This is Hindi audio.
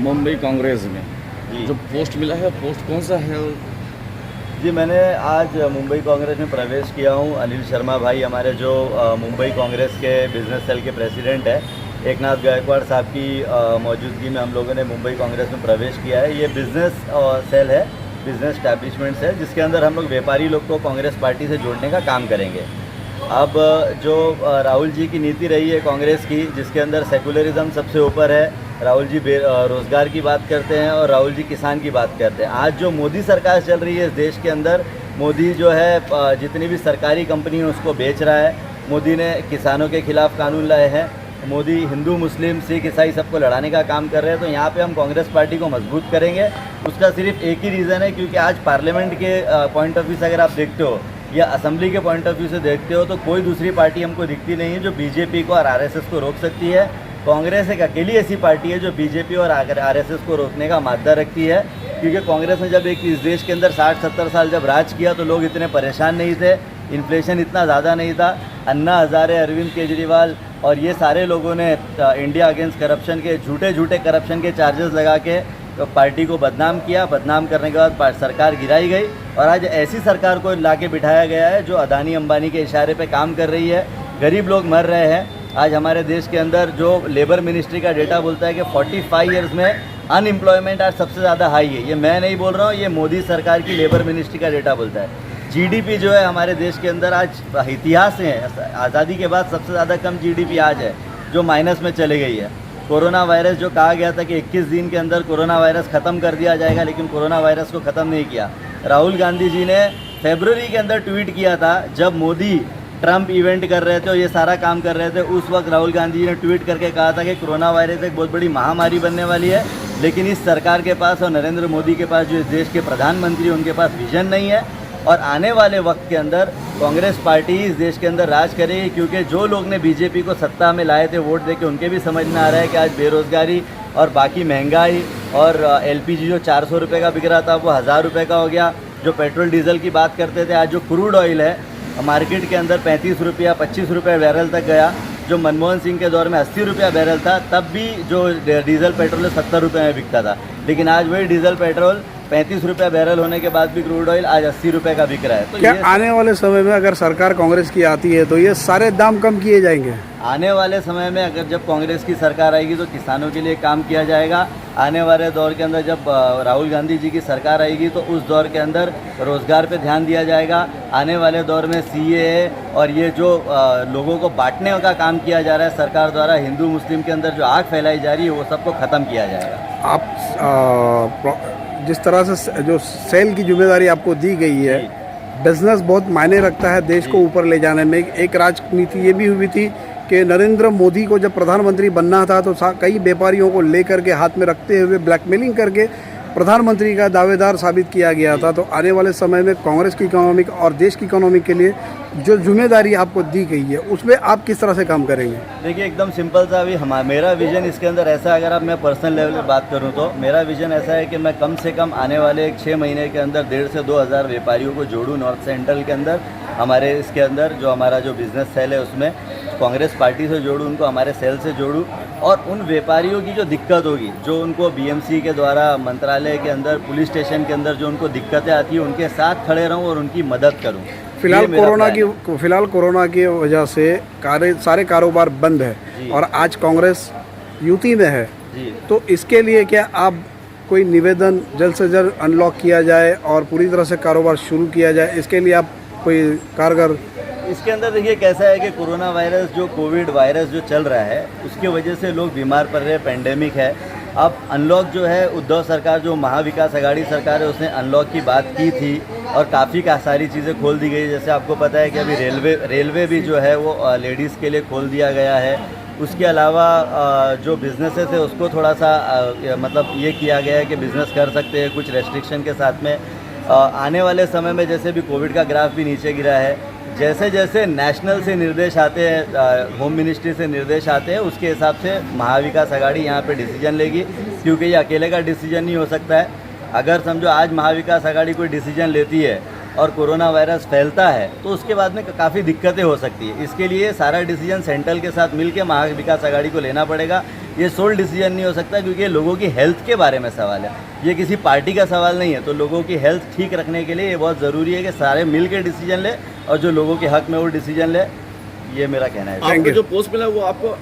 मुंबई कांग्रेस में जी जो पोस्ट मिला है, पोस्ट कौन सा है? जी, मैंने आज मुंबई कांग्रेस में प्रवेश किया हूँ। अनिल शर्मा भाई हमारे जो मुंबई कांग्रेस के बिज़नेस सेल के प्रेसिडेंट है, एकनाथ गायकवाड़ साहब की मौजूदगी में हम लोगों ने मुंबई कांग्रेस में प्रवेश किया है। ये बिज़नेस सेल है, बिज़नेस एस्टैब्लिशमेंट है, जिसके अंदर हम लोग व्यापारी लोग को कांग्रेस पार्टी से जोड़ने का काम करेंगे। अब जो राहुल जी की नीति रही है कांग्रेस की, जिसके अंदर सेकुलरिज्म सबसे ऊपर है, राहुल जी रोज़गार की बात करते हैं और राहुल जी किसान की बात करते हैं। आज जो मोदी सरकार चल रही है इस देश के अंदर, मोदी जो है जितनी भी सरकारी कंपनी है उसको बेच रहा है। मोदी ने किसानों के खिलाफ कानून लाए हैं। मोदी हिंदू मुस्लिम सिख ईसाई सबको लड़ाने का काम कर रहे हैं। तो यहाँ पे हम कांग्रेस पार्टी को मजबूत करेंगे। उसका सिर्फ एक ही रीज़न है, क्योंकि आज पार्लियामेंट के पॉइंट ऑफ व्यू से अगर आप देखते हो या असेंबली के पॉइंट ऑफ व्यू से देखते हो, तो कोई दूसरी पार्टी हमको दिखती नहीं है जो बीजेपी को और आरएसएस को रोक सकती है। कांग्रेस एक अकेली ऐसी पार्टी है जो बीजेपी और आरएसएस को रोकने का मादा रखती है। क्योंकि कांग्रेस ने जब इस देश के अंदर 60-70 साल जब राज किया तो लोग इतने परेशान नहीं थे, इन्फ्लेशन इतना ज़्यादा नहीं था। अन्ना हज़ारे, अरविंद केजरीवाल और ये सारे लोगों ने इंडिया अगेंस्ट करप्शन के झूठे करप्शन के चार्जेस लगा के तो पार्टी को बदनाम किया। बदनाम करने के बाद सरकार गिराई गई और आज ऐसी सरकार को लाके बिठाया गया है जो अदानी अंबानी के इशारे पे काम कर रही है। गरीब लोग मर रहे हैं। आज हमारे देश के अंदर जो लेबर मिनिस्ट्री का डेटा बोलता है कि 45 ईयर्स में अनएम्प्लॉयमेंट आज सबसे ज़्यादा हाई है। ये मैं नहीं बोल रहा हूँ, ये मोदी सरकार की लेबर मिनिस्ट्री का डेटा बोलता है। जीडीपी जो है हमारे देश के अंदर आज इतिहास है, आज़ादी के बाद सबसे ज़्यादा कम जीडीपी आज है, जो माइनस में चली गई है। कोरोना वायरस जो कहा गया था कि 21 दिन के अंदर कोरोना वायरस ख़त्म कर दिया जाएगा, लेकिन कोरोना वायरस को ख़त्म नहीं किया। राहुल गांधी जी ने फरवरी के अंदर ट्वीट किया था, जब मोदी ट्रंप इवेंट कर रहे थे और ये सारा काम कर रहे थे, उस वक्त राहुल गांधी जी ने ट्वीट करके कहा था कि कोरोना वायरस एक बहुत बड़ी महामारी बनने वाली है। लेकिन इस सरकार के पास और नरेंद्र मोदी के पास, जो इस देश के प्रधानमंत्री, उनके पास विजन नहीं है। और आने वाले वक्त के अंदर कांग्रेस पार्टी इस देश के अंदर राज करेगी, क्योंकि जो लोग ने बीजेपी को सत्ता में लाए थे वोट देके, उनके भी समझ में आ रहा है कि आज बेरोज़गारी और बाकी महंगाई और एलपीजी जो 400 रुपये का बिक रहा था वो 1000 रुपये का हो गया। जो पेट्रोल डीजल की बात करते थे, आज जो क्रूड ऑयल है मार्केट के अंदर 35 रुपया 25 रुपये बैरल तक गया। जो मनमोहन सिंह के दौर में 80 रुपया बैरल था, तब भी जो डीजल पेट्रोल 70 रुपये में बिकता था। लेकिन आज वही डीजल पेट्रोल 35 रुपया बैरल होने के बाद भी क्रूड ऑयल आज 80 रुपये का बिक रहा है। तो क्या आने वाले समय में अगर सरकार कांग्रेस की आती है तो ये सारे दाम कम किए जाएंगे? आने वाले समय में अगर जब कांग्रेस की सरकार आएगी तो किसानों के लिए काम किया जाएगा। आने वाले दौर के अंदर जब राहुल गांधी जी की सरकार आएगी तो उस दौर के अंदर रोज़गार पे ध्यान दिया जाएगा। आने वाले दौर में सीएए और ये जो लोगों को बांटने का काम किया जा रहा है सरकार द्वारा, हिंदू मुस्लिम के अंदर जो आग फैलाई जा रही है, वो सबको ख़त्म किया जाएगा। आप जिस तरह से जो सेल की जिम्मेदारी आपको दी गई है, बिजनेस बहुत मायने रखता है देश को ऊपर ले जाने में। एक राजनीति ये भी हुई थी कि नरेंद्र मोदी को जब प्रधानमंत्री बनना था तो कई व्यापारियों को लेकर के हाथ में रखते हुए ब्लैकमेलिंग करके प्रधानमंत्री का दावेदार साबित किया गया था। तो आने वाले समय में कांग्रेस की इकोनॉमिक और देश की इकोनॉमिक के लिए जो जिम्मेदारी आपको दी गई है, उसमें आप किस तरह से काम करेंगे? देखिए, एकदम सिंपल सा अभी मेरा विजन इसके अंदर ऐसा है, अगर अब मैं पर्सनल लेवल पे बात करूं तो मेरा विजन ऐसा है कि मैं कम से कम आने वाले 6 महीने के अंदर 1,500 से 2,000 व्यापारियों को जोड़ूं नॉर्थ सेंट्रल के अंदर। हमारे इसके अंदर जो हमारा जो बिज़नेस सेल है उसमें कांग्रेस पार्टी से जोड़ूं, उनको हमारे सेल से जोड़ूं और उन व्यापारियों की जो दिक्कत होगी, जो उनको बीएमसी के द्वारा मंत्रालय के अंदर, पुलिस स्टेशन के अंदर जो उनको दिक्कतें आती हैं, उनके साथ खड़े रहूं और उनकी मदद करूं। फिलहाल कोरोना की वजह से सारे कारोबार बंद है और आज कांग्रेस यूपी में है जी। तो इसके लिए क्या आप कोई निवेदन जल्द से जल्द अनलॉक किया जाए और पूरी तरह से कारोबार शुरू किया जाए, इसके लिए आप कोई कारगर? इसके अंदर देखिए कैसा है कि कोरोना वायरस, जो कोविड वायरस जो चल रहा है, उसकी वजह से लोग बीमार पड़ रहे हैं, पेंडेमिक है। अब अनलॉक जो है, उद्धव सरकार जो महाविकास आघाड़ी सरकार है उसने अनलॉक की बात की थी और काफ़ी सारी चीज़ें खोल दी गई। जैसे आपको पता है कि अभी रेलवे भी जो है वो लेडीज़ के लिए खोल दिया गया है। उसके अलावा जो बिजनेसेस है उसको थोड़ा सा मतलब ये किया गया है कि बिज़नेस कर सकते हैं कुछ रेस्ट्रिक्शन के साथ में। आने वाले समय में जैसे भी कोविड का ग्राफ भी नीचे गिरा है, जैसे जैसे नेशनल से निर्देश आते हैं, होम मिनिस्ट्री से निर्देश आते हैं, उसके हिसाब से महाविकास आघाड़ी यहाँ पे डिसीजन लेगी, क्योंकि ये अकेले का डिसीजन नहीं हो सकता है। अगर समझो आज महाविकास आघाड़ी कोई डिसीजन लेती है और कोरोना वायरस फैलता है तो उसके बाद में काफ़ी दिक्कतें हो सकती है। इसके लिए सारा डिसीजन सेंट्रल के साथ मिलकर महाविकास आघाड़ी को लेना पड़ेगा। ये सोल डिसीजन नहीं हो सकता, क्योंकि ये लोगों की हेल्थ के बारे में सवाल है, ये किसी पार्टी का सवाल नहीं है। तो लोगों की हेल्थ ठीक रखने के लिए ये बहुत ज़रूरी है कि सारे मिल के डिसीजन ले और जो लोगों के हक में वो डिसीजन ले, ये मेरा कहना है। आपको जो पोस्ट मिला वो आपको